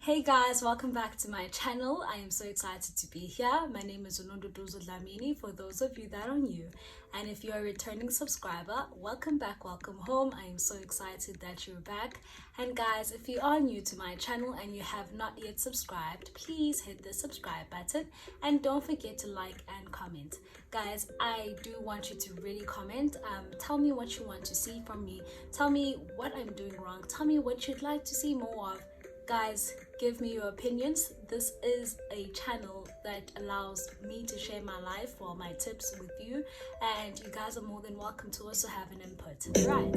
Hey guys, welcome back to my channel. I am so excited to be here. My name is Unondodozo Dlamini for those of you that are new. And if you're a returning subscriber, welcome back, welcome home. I am so excited that you're back. And guys, if you are new to my channel and you have not yet subscribed, please hit the subscribe button and don't forget to like and comment. Guys, I do want you to really comment. Tell me what you want to see from me. Tell me what I'm doing wrong. Tell me what you'd like to see more of. Guys, give me your opinions. This is a channel that allows me to share my life or my tips with you, and you guys are more than welcome to also have an input. Right.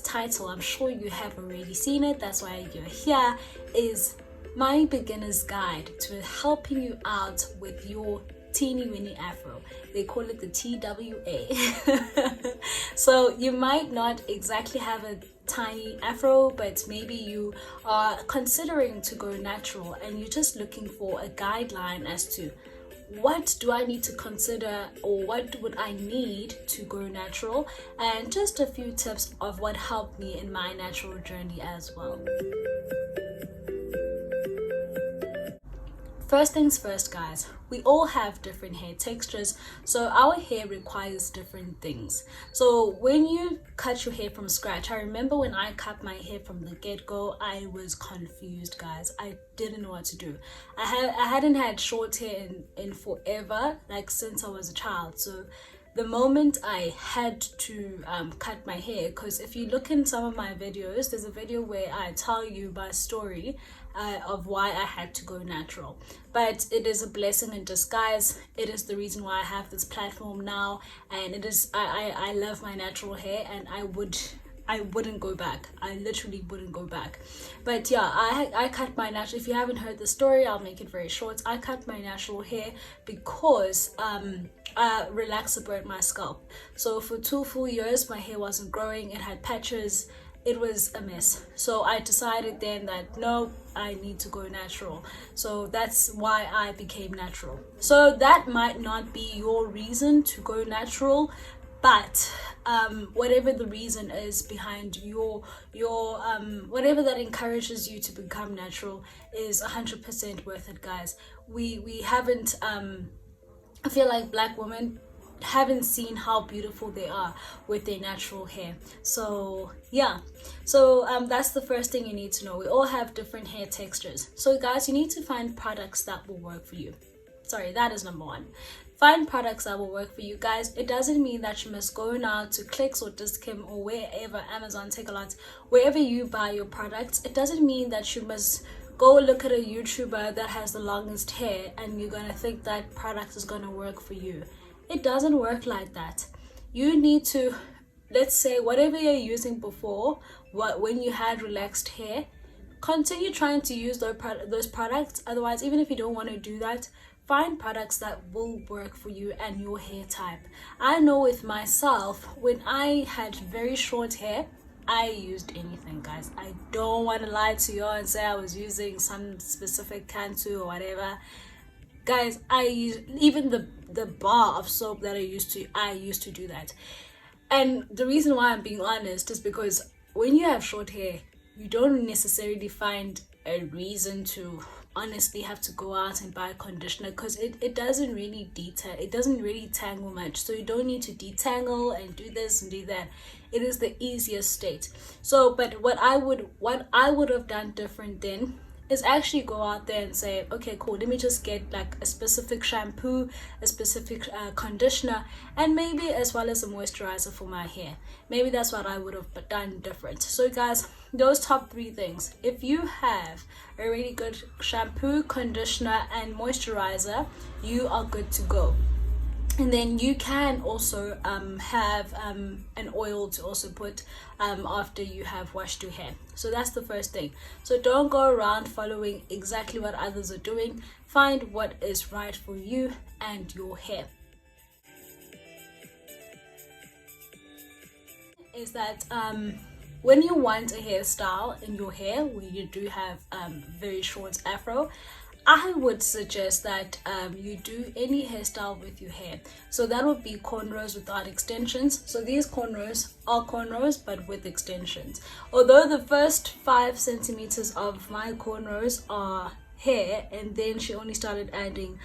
Title, I'm sure you have already seen it, that's why you're here, is my beginner's guide to helping you out with your teeny weeny afro. They call it the TWA. So you might not exactly have a tiny afro, but maybe you are considering to go natural and you're just looking for a guideline as to what do I need to consider, or what would I need to go natural, and just a few tips of what helped me in my natural journey as well. First things first, guys, we all have different hair textures, so our hair requires different things. So when you cut your hair from scratch, I remember when I cut my hair from the get-go, I was confused, guys. I didn't know what to do. I hadn't had short hair in forever, like since I was a child. So the moment I had to cut my hair, because if you look in some of my videos, there's a video where I tell you my story of why I had to go natural. But it is a blessing in disguise. It is the reason why I have this platform now, and it is I love my natural hair, and I wouldn't go back. I literally wouldn't go back. But yeah, I cut my natural. If you haven't heard the story, I'll make it very short. I cut my natural hair because relaxer burnt my scalp. So for 2 full years, my hair wasn't growing. It had patches. It was a mess. So I decided then that no, I need to go natural. So that's why I became natural. So that might not be your reason to go natural, but whatever the reason is behind your whatever that encourages you to become natural is 100% worth it, guys. We haven't I feel like black women haven't seen how beautiful they are with their natural hair. So yeah, so that's the first thing you need to know. We all have different hair textures, so guys, you need to find products that will work for you. Sorry, that is number one. Find products that will work for you, guys. It doesn't mean that you must go now to Clicks or Discount or wherever, Amazon, Take-A-Lot, wherever you buy your products. It doesn't mean that you must go look at a YouTuber that has the longest hair and you're gonna think that product is gonna work for you. It doesn't work like that. You need to, let's say, whatever you're using before, when you had relaxed hair, continue trying to use those products. Otherwise, even if you don't want to do that, find products that will work for you and your hair type. I know with myself, when I had very short hair, I used anything, guys. I don't want to lie to you and say I was using some specific Cantu or whatever. Guys, I use even the bar of soap that I used to do that. And the reason why I'm being honest is because when you have short hair, you don't necessarily find a reason to honestly have to go out and buy conditioner, because it doesn't really tangle much. So you don't need to detangle and do this and do that. It is the easiest state. So but what I would have done different then is actually go out there and say, okay, cool, let me just get like a specific shampoo, a specific conditioner, and maybe as well as a moisturizer for my hair. Maybe that's what I would have done different. So guys, those top 3 things, if you have a really good shampoo, conditioner and moisturizer, you are good to go. And then you can also have an oil to also put after you have washed your hair. So that's the first thing. So don't go around following exactly what others are doing. Find what is right for you and your hair. Is that when you want a hairstyle in your hair where you do have very short afro, I would suggest that you do any hairstyle with your hair. So that would be cornrows without extensions. So these cornrows are cornrows but with extensions. Although the first 5 centimeters of my cornrows are hair, and then she only started adding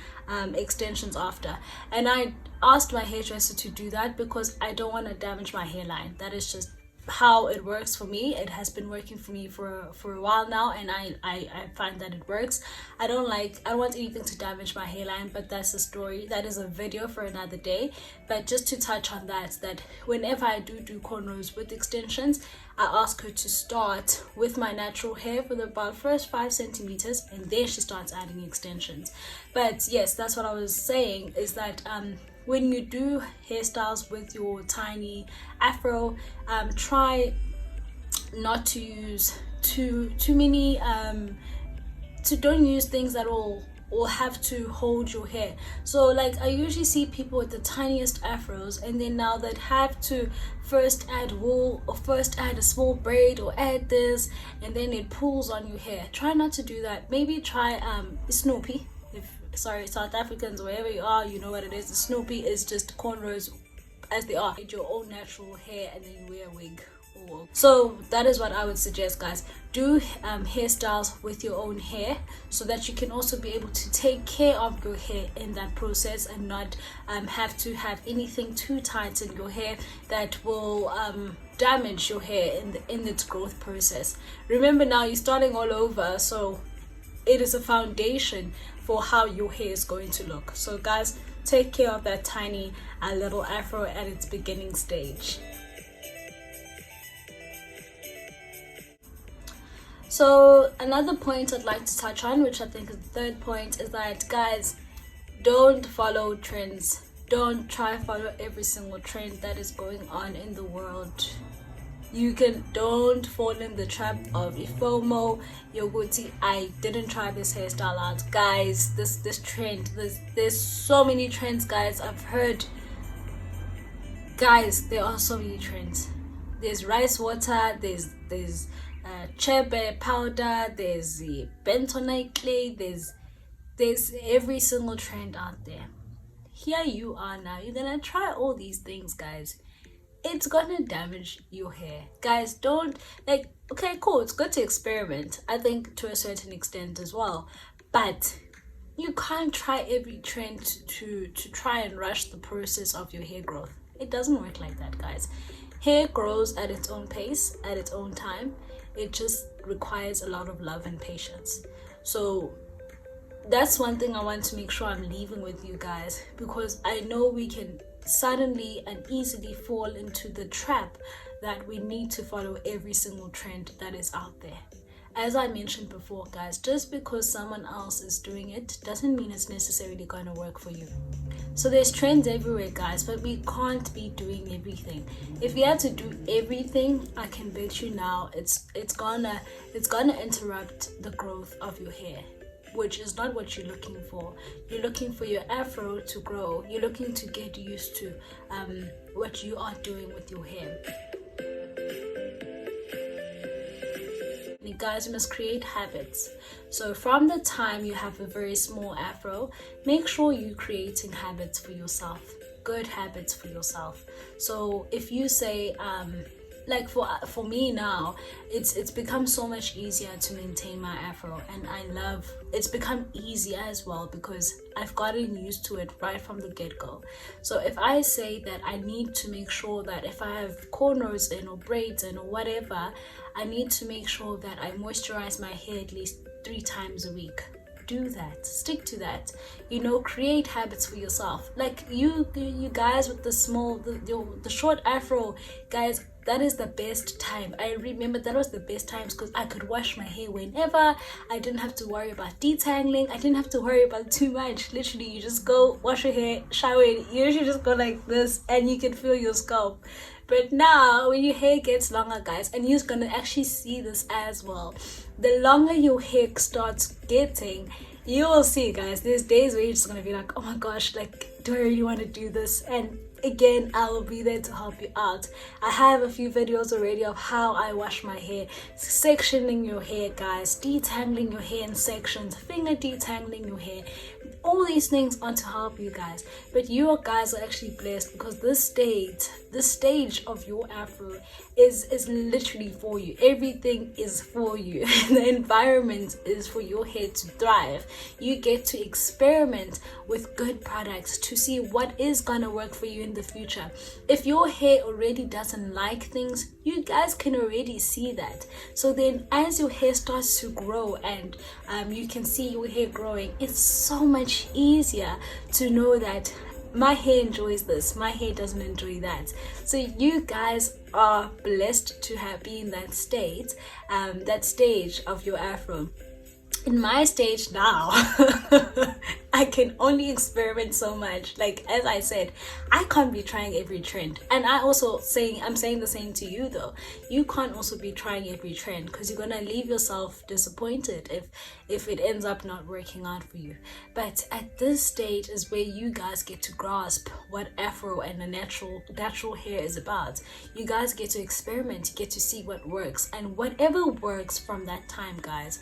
extensions after. And I asked my hairdresser to do that because I don't want to damage my hairline. That is just how it works for me. It has been working for me for a while now, and I find that it works. I don't want anything to damage my hairline, but that's a story, that is a video for another day. But just to touch on that whenever I do cornrows with extensions, I ask her to start with my natural hair for the about first 5 centimeters, and then she starts adding extensions. But yes, that's what I was saying, is that when you do hairstyles with your tiny afro, try not to use too many don't use things that will have to hold your hair. So like, I usually see people with the tiniest afros, and then now that have to first add wool, or first add a small braid, or add this, and then it pulls on your hair. Try not to do that. Maybe try Snoopy. Sorry, South Africans, wherever you are, you know what it is. The Snoopy is just cornrows as they are. Your own natural hair, and then you wear a wig. So that is what I would suggest, guys. Do hairstyles with your own hair, so that you can also be able to take care of your hair in that process, and not have to have anything too tight in your hair that will damage your hair in its growth process. Remember, now you're starting all over, so it is a foundation for how your hair is going to look. So guys, take care of that tiny little afro at its beginning stage. So another point I'd like to touch on, which I think is the third point, is that, guys, don't follow trends. Don't try to follow every single trend that is going on in the world. Don't fall in the trap of FOMO, Yoguti. I didn't try this hairstyle out, guys. This trend, there's so many trends, guys. I've heard, guys, there are so many trends. There's rice water, there's chebe powder, there's the bentonite clay, there's every single trend out there. Here you are now, you're gonna try all these things, guys. It's gonna damage your hair, guys. Don't, like, okay, cool, it's good to experiment, I think, to a certain extent as well, but you can't try every trend to try and rush the process of your hair growth. It doesn't work like that, guys. Hair grows at its own pace, at its own time. It just requires a lot of love and patience. So that's one thing I want to make sure I'm leaving with you guys, because I know we can suddenly and easily fall into the trap that we need to follow every single trend that is out there. As I mentioned before, guys, just because someone else is doing it doesn't mean it's necessarily going to work for you. So there's trends everywhere, guys, but we can't be doing everything. If you had to do everything, I can bet you now it's gonna interrupt the growth of your hair, which is not what you're looking for. You're looking for your afro to grow. You're looking to get used to what you are doing with your hair. Guys, you must create habits. So from the time you have a very small afro, make sure you're creating habits for yourself, good habits for yourself. So if you say like for me now, it's become so much easier to maintain my afro, and it's become easier as well because I've gotten used to it right from the get-go. So if I say that I need to make sure that if I have cornrows in or braids in or whatever, I need to make sure that I moisturize my hair at least 3 times a week. Do that, stick to that, create habits for yourself. Like you guys with the short afro, guys, that is the best time. I remember that was the best times because I could wash my hair whenever. I didn't have to worry about detangling. I didn't have to worry about too much. Literally, you just go wash your hair, shower it. You usually just go like this and you can feel your scalp. But now when your hair gets longer, guys, and you're gonna actually see this as well, the longer your hair starts getting, you will see, guys, there's days where you're just gonna be like, oh my gosh, like, do I really want to do this? And again, I will be there to help you out. I have a few videos already of how I wash my hair, sectioning your hair, guys, detangling your hair in sections, finger detangling your hair. All these things are to help you guys, but you guys are actually blessed because this stage of your afro is literally for you. Everything is for you. The environment is for your hair to thrive. You get to experiment with good products to see what is gonna work for you in the future. If your hair already doesn't like things, you guys can already see that. So then as your hair starts to grow and you can see your hair growing, it's so much easier to know that my hair enjoys this, my hair doesn't enjoy that. So you guys are blessed to have been that stage of your afro. In my stage now, I can only experiment so much. Like, as I said, I can't be trying every trend. And I'm saying the same to you though. You can't also be trying every trend because you're gonna leave yourself disappointed if it ends up not working out for you. But at this stage is where you guys get to grasp what afro and the natural hair is about. You guys get to experiment, you get to see what works, and whatever works from that time, guys,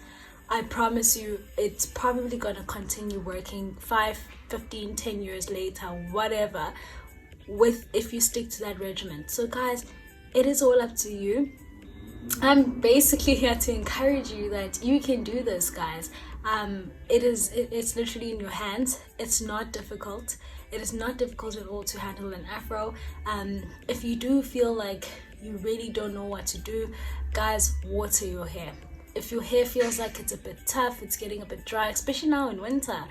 I promise you it's probably going to continue working 5, 15, 10 years later, whatever, if you stick to that regimen. So guys, it is all up to you. I'm basically here to encourage you that you can do this, guys. It's literally in your hands. It's not difficult. It is not difficult at all to handle an afro. If you do feel like you really don't know what to do, guys, water your hair. If your hair feels like it's a bit tough, it's getting a bit dry, especially now in winter,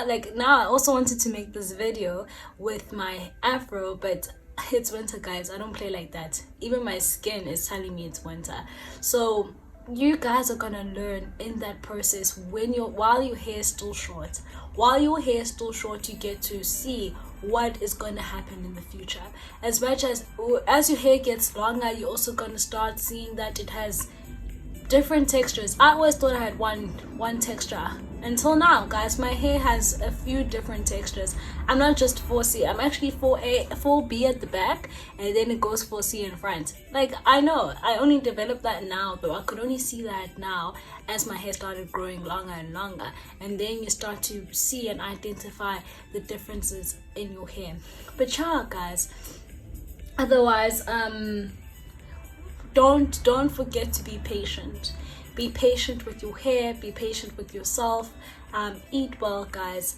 like now I also wanted to make this video with my afro, but it's winter, guys. I don't play like that. Even my skin is telling me it's winter. So you guys are gonna learn in that process while your hair is still short. While your hair is still short, you get to see what is going to happen in the future. As much as your hair gets longer, you're also gonna start seeing that it has different textures. I always thought I had one texture until now, guys. My hair has a few different textures. I'm not just 4C, I'm actually 4A, 4B at the back, and then it goes 4C in front. Like, I know I only developed that now, but I could only see that now as my hair started growing longer and longer, and then you start to see and identify the differences in your hair. But yeah, guys, otherwise don't forget to be patient. Be patient with your hair, be patient with yourself. Eat well, guys.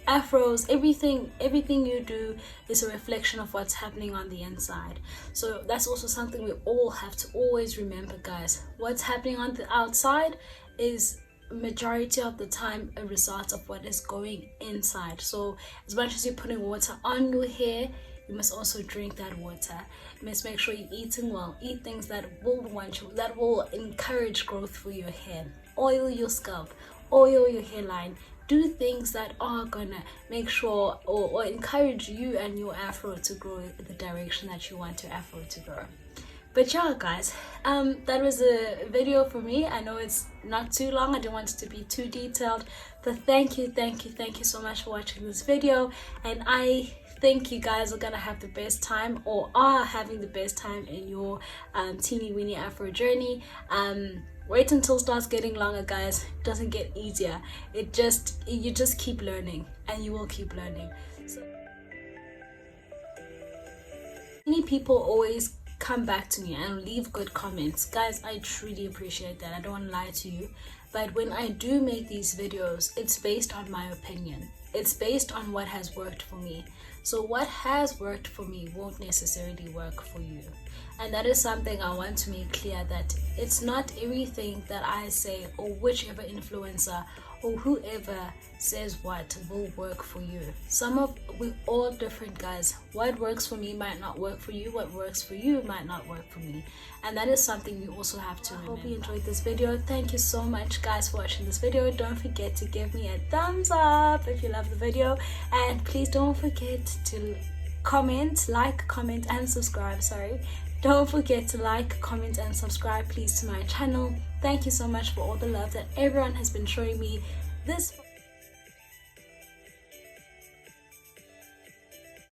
Afros, everything you do is a reflection of what's happening on the inside. So that's also something we all have to always remember, guys. What's happening on the outside is majority of the time a result of what is going inside. So as much as you're putting water on your hair, you must also drink that water. You must make sure you're eating well. Eat things that will encourage growth for your hair. Oil your scalp, oil your hairline. Do things that are gonna make sure or encourage you and your afro to grow in the direction that you want your afro to grow. But yeah, guys, that was a video for me. I know it's not too long. I don't want it to be too detailed, but thank you so much for watching this video, and I think you guys are gonna have the best time, or are having the best time in your teeny weeny afro journey. Wait until it starts getting longer, guys. It doesn't get easier. You just keep learning, and you will keep learning. So, many people always come back to me and leave good comments, guys. I truly appreciate that. I don't want to lie to you, but when I do make these videos, it's based on my opinion. It's based on what has worked for me. So what has worked for me won't necessarily work for you. And that is something I want to make clear, that it's not everything that I say or whichever influencer or whoever says what will work for you. We're all different, guys. What works for me might not work for you. What works for you might not work for me. And that is something you also have to remember. I hope you enjoyed this video. Thank you so much, guys, for watching this video. Don't forget to give me a thumbs up if you love the video. And please don't forget to like, comment, and subscribe. Don't forget to like, comment, and subscribe, please, to my channel. Thank you so much for all the love that everyone has been showing me this